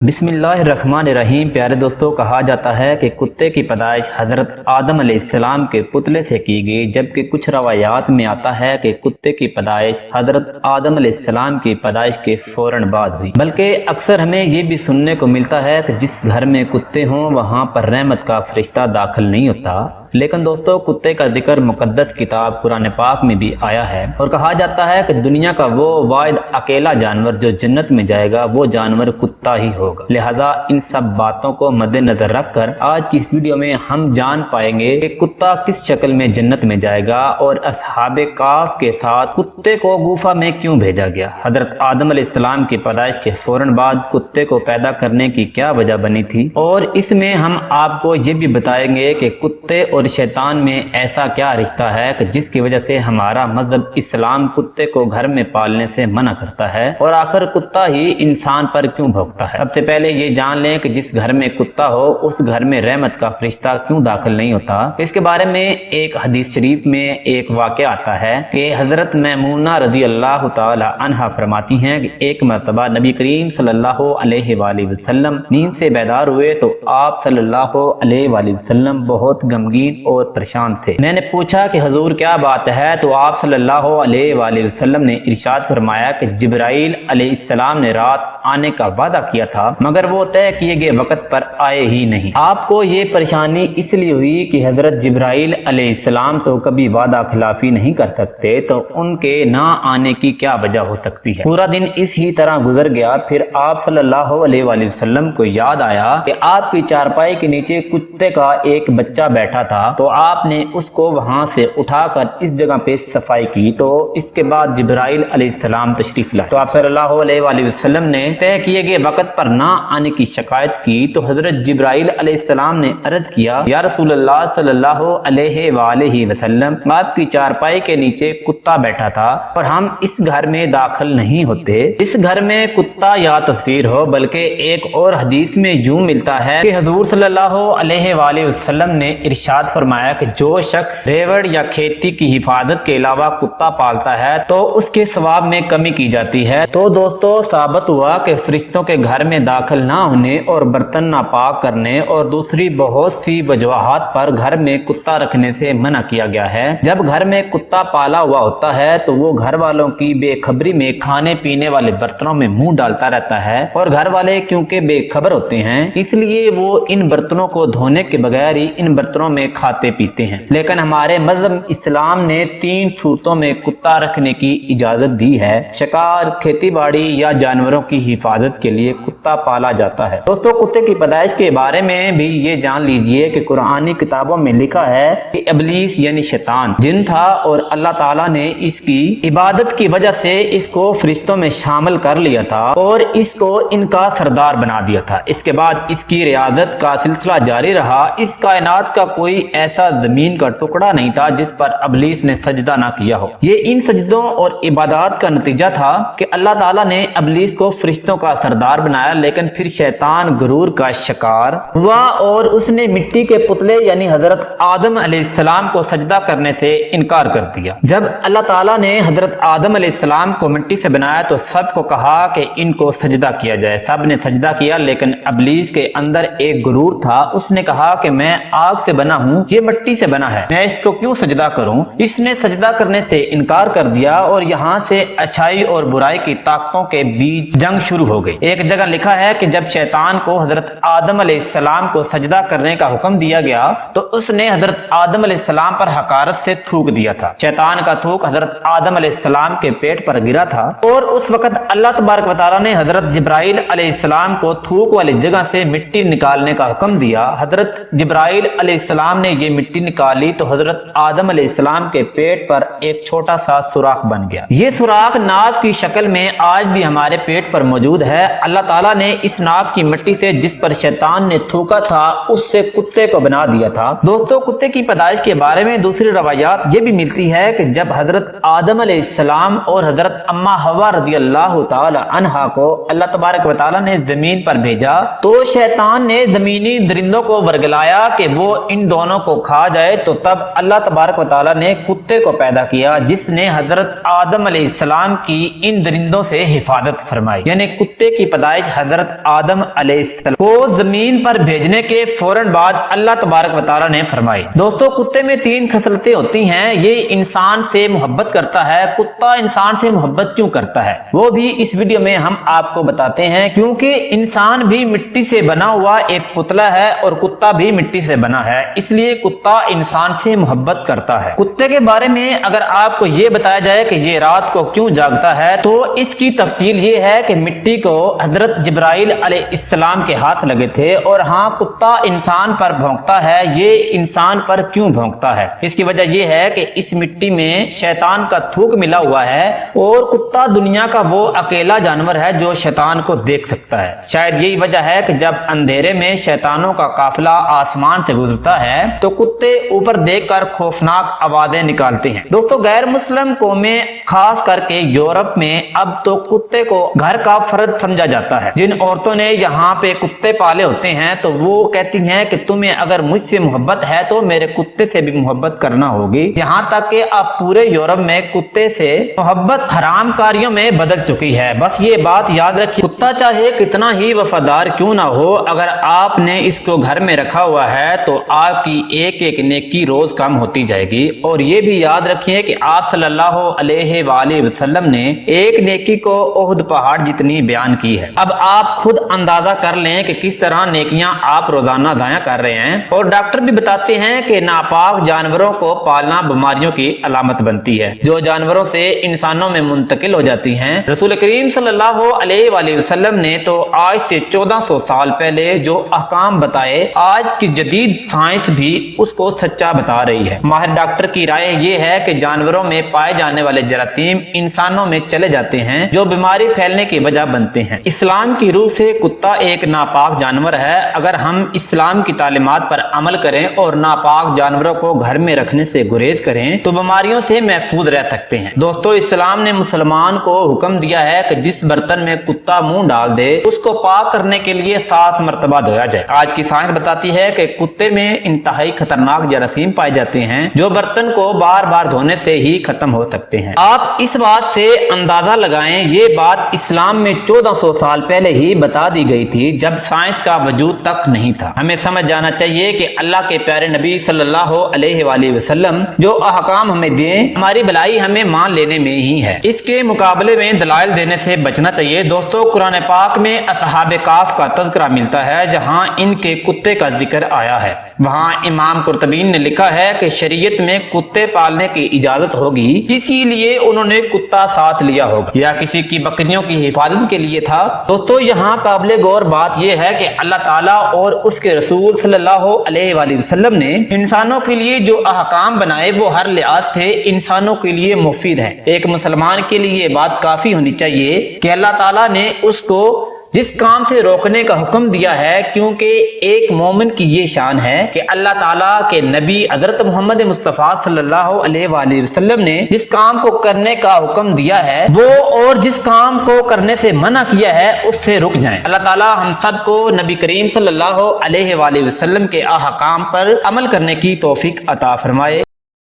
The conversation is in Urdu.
بسم اللہ الرحمن الرحیم۔ پیارے دوستوں، کہا جاتا ہے کہ کتے کی پیدائش حضرت آدم علیہ السلام کے پتلے سے کی گئی، جبکہ کچھ روایات میں آتا ہے کہ کتے کی پیدائش حضرت آدم علیہ السلام کی پیدائش کے فوراً بعد ہوئی۔ بلکہ اکثر ہمیں یہ بھی سننے کو ملتا ہے کہ جس گھر میں کتے ہوں وہاں پر رحمت کا فرشتہ داخل نہیں ہوتا۔ لیکن دوستو، کتے کا ذکر مقدس کتاب قرآن پاک میں بھی آیا ہے، اور کہا جاتا ہے کہ دنیا کا وہ واحد اکیلا جانور جو جنت میں جائے گا وہ جانور کتا ہی ہوگا۔ لہذا ان سب باتوں کو مد نظر رکھ کر آج کی اس ویڈیو میں ہم جان پائیں گے کہ کتا کس شکل میں جنت میں جائے گا، اور اصحاب کہف کے ساتھ کتے کو گوفا میں کیوں بھیجا گیا۔ حضرت آدم علیہ السلام کی پیدائش کے فوراً بعد کتے کو پیدا کرنے کی کیا وجہ بنی تھی، اور اس میں ہم آپ کو یہ بھی بتائیں گے کہ کتے اور شیطان میں ایسا کیا رشتہ ہے کہ جس کی وجہ سے ہمارا مذہب اسلام کتے کو گھر میں پالنے سے منع کرتا ہے، اور آخر کتا ہی انسان پر کیوں بھونکتا ہے۔ سب سے پہلے یہ جان لیں کہ جس گھر میں کتا ہو اس گھر میں رحمت کا فرشتہ کیوں داخل نہیں ہوتا۔ اس کے بارے میں ایک حدیث شریف میں ایک واقعہ آتا ہے کہ حضرت میمونہ رضی اللہ تعالی عنہا فرماتی ہیں کہ ایک مرتبہ نبی کریم صلی اللہ علیہ وآلہ وسلم نیند سے بیدار ہوئے تو آپ صلی اللہ علیہ وآلہ وسلم بہت غمگین اور پریشان تھے۔ میں نے پوچھا کہ حضور کیا بات ہے، تو آپ صلی اللہ علیہ وآلہ وسلم نے ارشاد فرمایا کہ جبرائیل علیہ السلام نے رات آنے کا وعدہ کیا تھا مگر وہ طے کیے گئے وقت پر آئے ہی نہیں۔ آپ کو یہ پریشانی اس لیے ہوئی کہ حضرت جبرائیل علیہ السلام تو کبھی وعدہ خلافی نہیں کر سکتے، تو ان کے نہ آنے کی کیا وجہ ہو سکتی ہے۔ پورا دن اس ہی طرح گزر گیا۔ پھر آپ صلی اللہ علیہ وآلہ وسلم کو یاد آیا کہ آپ کی چارپائی کے نیچے کتے کا ایک بچہ بیٹھا تھا، تو آپ نے اس کو وہاں سے اٹھا کر اس جگہ پہ صفائی کی۔ تو اس کے بعد جبرائیل علیہ السلام تشریف لائے، تو آپ صلی اللہ علیہ وآلہ وسلم نے طے کیے گئے وقت پر نہ آنے کی شکایت کی۔ تو حضرت جبرائیل علیہ السلام نے عرض کیا، یا رسول اللہ صلی اللہ علیہ وآلہ وسلم، آپ کی چارپائی کے نیچے کتا بیٹھا تھا اور ہم اس گھر میں داخل نہیں ہوتے۔ اس گھر میں کتا یا تصویر ہو، بلکہ ایک اور حدیث میں یوں ملتا ہے کہ حضور صلی اللہ علیہ وآلہ وسلم نے ارشاد فرمایا کہ جو شخص ریوڑ یا کھیتی کی حفاظت کے علاوہ کتا پالتا ہے تو اس کے ثواب میں کمی کی جاتی ہے۔ تو دوستو، ثابت ہوا کہ فرشتوں کے گھر میں داخل نہ ہونے اور برتن ناپاک کرنے اور دوسری بہت سی وجوہات پر گھر میں کتا رکھنے سے منع کیا گیا ہے۔ جب گھر میں کتا پالا ہوا ہوتا ہے تو وہ گھر والوں کی بے خبری میں کھانے پینے والے برتنوں میں منہ ڈالتا رہتا ہے، اور گھر والے کیونکہ بے خبر ہوتے ہیں اس لیے وہ ان برتنوں کو دھونے کے بغیر ہی ان برتنوں میں کھاتے پیتے ہیں۔ لیکن ہمارے مذہب اسلام نے 3 صورتوں میں کتا رکھنے کی اجازت دی ہے۔ شکار، کھیتی باڑی یا جانوروں کی حفاظت کے لیے کتا پالا جاتا ہے۔ دوستو، کتے کی پیدائش کے بارے میں بھی یہ جان لیجئے کہ قرآنی کتابوں میں لکھا ہے کہ ابلیس یعنی شیطان جن تھا، اور اللہ تعالیٰ نے اس کی عبادت کی وجہ سے اس کو فرشتوں میں شامل کر لیا تھا اور اس کو ان کا سردار بنا دیا تھا۔ اس کے بعد اس کی ریاضت کا سلسلہ جاری رہا۔ اس کائنات کا کوئی ایسا زمین کا ٹکڑا نہیں تھا جس پر ابلیس نے سجدہ نہ کیا ہو۔ یہ ان سجدوں اور عبادات کا نتیجہ تھا کہ اللہ تعالیٰ نے ابلیس کو فرشتوں کا سردار بنایا، لیکن پھر شیطان غرور کا شکار ہوا اور اس نے مٹی کے پتلے یعنی حضرت آدم علیہ السلام کو سجدہ کرنے سے انکار کر دیا۔ جب اللہ تعالیٰ نے حضرت آدم علیہ السلام کو مٹی سے بنایا تو سب کو کہا کہ ان کو سجدہ کیا جائے۔ سب نے سجدہ کیا، لیکن ابلیس کے اندر ایک غرور تھا۔ اس نے کہا کہ میں آگ سے بنا ہوں، یہ مٹی سے بنا ہے، میں اس کو کیوں سجدہ کروں؟ اس نے سجدہ کرنے سے انکار کر دیا، اور یہاں سے اچھائی اور برائی کی طاقتوں کے بیچ جنگ شروع ہو گئی۔ ایک جگہ لکھا ہے کہ جب شیطان کو حضرت آدم علیہ السلام کو سجدہ کرنے کا حکم دیا گیا تو اس نے حضرت آدم علیہ السلام پر حقارت سے تھوک دیا تھا۔ شیطان کا تھوک حضرت آدم علیہ السلام کے پیٹ پر گرا تھا، اور اس وقت اللہ تبارک و تعالیٰ نے حضرت جبرائیل علیہ السلام کو تھوک والی جگہ سے مٹی نکالنے کا حکم دیا۔ حضرت جبرائیل علیہ السلام نے یہ مٹی نکالی تو حضرت آدم علیہ السلام کے پیٹ پر ایک چھوٹا سا سوراخ بن گیا۔ یہ سوراخ ناف کی شکل میں آج بھی ہمارے پیٹ پر موجود ہے۔ اللہ تعالیٰ نے اس ناف کی مٹی سے جس پر شیطان نے تھوکا تھا اس سے کتے کو بنا دیا تھا۔ دوستو، کتے کی پیدائش کے بارے میں دوسری روایات یہ بھی ملتی ہے کہ جب حضرت آدم علیہ السلام اور حضرت اما حوا رضی اللہ تعالی عنہا کو اللہ تبارک و تعالیٰ نے زمین پر بھیجا تو شیطان نے زمینی درندوں کو ورگلایا کہ وہ ان دونوں انسانوں کو کھا جائے تو تب اللہ تبارک و تعالیٰ نے کتے کو پیدا کیا جس نے حضرت آدم علیہ السلام کی ان درندوں سے حفاظت فرمائی۔ یعنی کتے کی پیدائش حضرت آدم علیہ السلام کو زمین پر بھیجنے کے فوراً بعد اللہ تبارک و تعالیٰ نے فرمائی۔ دوستو کتے میں 3 خصلتیں ہوتی ہیں۔ یہ انسان سے محبت کرتا ہے۔ کتا انسان سے محبت کیوں کرتا ہے وہ بھی اس ویڈیو میں ہم آپ کو بتاتے ہیں، کیونکہ انسان بھی مٹی سے بنا ہوا ایک پتلا ہے اور کتا بھی مٹی سے بنا ہے، اس لیے کتا انسان سے محبت کرتا ہے۔ کتے کے بارے میں اگر آپ کو یہ بتایا جائے کہ یہ رات کو کیوں جاگتا ہے تو اس کی تفصیل یہ ہے کہ مٹی کو حضرت جبرائیل علیہ السلام کے ہاتھ لگے تھے، اور ہاں کتا انسان پر بھونکتا ہے۔ یہ انسان پر کیوں بھونکتا ہے؟ اس کی وجہ یہ ہے کہ اس مٹی میں شیطان کا تھوک ملا ہوا ہے، اور کتا دنیا کا وہ اکیلا جانور ہے جو شیطان کو دیکھ سکتا ہے۔ شاید یہی وجہ ہے کہ جب اندھیرے میں شیطانوں کا قافلہ آسمان سے گزرتا ہے تو کتے اوپر دیکھ کر خوفناک آوازیں نکالتے ہیں۔ دوستو غیر مسلم قومیں خاص کر کے یورپ میں اب تو کتے کو گھر کا فرد سمجھا جاتا ہے۔ جن عورتوں نے یہاں پہ کتے پالے ہوتے ہیں تو وہ کہتی ہیں کہ تمہیں اگر مجھ سے محبت ہے تو میرے کتے سے بھی محبت کرنا ہوگی، یہاں تک کہ اب پورے یورپ میں کتے سے محبت حرام کاریوں میں بدل چکی ہے۔ بس یہ بات یاد رکھیے، کتا چاہے کتنا ہی وفادار کیوں نہ ہو، اگر آپ نے اس کو گھر میں رکھا ہوا ہے تو آپ کی ایک ایک نیکی روز کم ہوتی جائے گی۔ اور یہ بھی یاد رکھیے کہ آپ صلی اللہ علیہ وآلہ وسلم نے ایک نیکی کو احد پہاڑ جتنی بیان کی ہے۔ اب آپ خود اندازہ کر لیں کہ کس طرح نیکیاں آپ روزانہ ضائع کر رہے ہیں۔ اور ڈاکٹر بھی بتاتے ہیں کہ ناپاک جانوروں کو پالنا بیماریوں کی علامت بنتی ہے جو جانوروں سے انسانوں میں منتقل ہو جاتی ہیں۔ رسول کریم صلی اللہ علیہ وآلہ وسلم نے تو آج سے 1400 سال پہلے جو احکام بتائے، آج کی جدید سائنس بھی اس کو سچا بتا رہی ہے۔ ماہر ڈاکٹر کی رائے یہ ہے کہ جانوروں میں پائے جانے والے جراثیم انسانوں میں چلے جاتے ہیں جو بیماری پھیلنے کی وجہ بنتے ہیں۔ اسلام کی روح سے کتا ایک ناپاک جانور ہے۔ اگر ہم اسلام کی تعلیمات پر عمل کریں اور ناپاک جانوروں کو گھر میں رکھنے سے گریز کریں تو بیماریوں سے محفوظ رہ سکتے ہیں۔ دوستو اسلام نے مسلمان کو حکم دیا ہے کہ جس برتن میں کتا منہ ڈال دے اس کو پاک کرنے کے لیے 7 مرتبہ دھویا جائے۔ آج کی سائنس بتاتی ہے کہ کتے میں انتہائی خطرناک جراثیم پائے جاتے ہیں جو برتن کو بار بار دھونے سے ہی ختم ہو سکتے ہیں۔ آپ اس بات سے اندازہ لگائیں، یہ بات اسلام میں 1400 سال پہلے ہی بتا دی گئی تھی جب سائنس کا وجود تک نہیں تھا۔ ہمیں سمجھ جانا چاہیے کہ اللہ کے پیارے نبی صلی اللہ علیہ وآلہ وسلم جو احکام ہمیں دیں ہماری بھلائی ہمیں مان لینے میں ہی ہے، اس کے مقابلے میں دلائل دینے سے بچنا چاہیے۔ دوستو قرآن پاک میں اصحاب کہف کا تذکرہ ملتا ہے جہاں ان کے کتے کا ذکر آیا ہے۔ وہاں امام قرطبی نے لکھا ہے کہ شریعت میں کتے پالنے کی اجازت ہوگی، اسی لیے انہوں نے کتا ساتھ لیا ہوگا، یا کسی کی بکریوں کی حفاظت کے لیے تھا۔ دوستو یہاں قابل غور بات یہ ہے کہ اللہ تعالیٰ اور اس کے رسول صلی اللہ علیہ وآلہ وسلم نے انسانوں کے لیے جو احکام بنائے وہ ہر لحاظ سے انسانوں کے لیے مفید ہے۔ ایک مسلمان کے لیے یہ بات کافی ہونی چاہیے کہ اللہ تعالیٰ نے اس کو جس کام سے روکنے کا حکم دیا ہے، کیونکہ ایک مومن کی یہ شان ہے کہ اللہ تعالیٰ کے نبی حضرت محمد مصطفیٰ صلی اللہ علیہ وآلہ وسلم نے جس کام کو کرنے کا حکم دیا ہے وہ اور جس کام کو کرنے سے منع کیا ہے اس سے رک جائیں۔ اللہ تعالیٰ ہم سب کو نبی کریم صلی اللہ علیہ وآلہ وسلم کے احکام پر عمل کرنے کی توفیق عطا فرمائے۔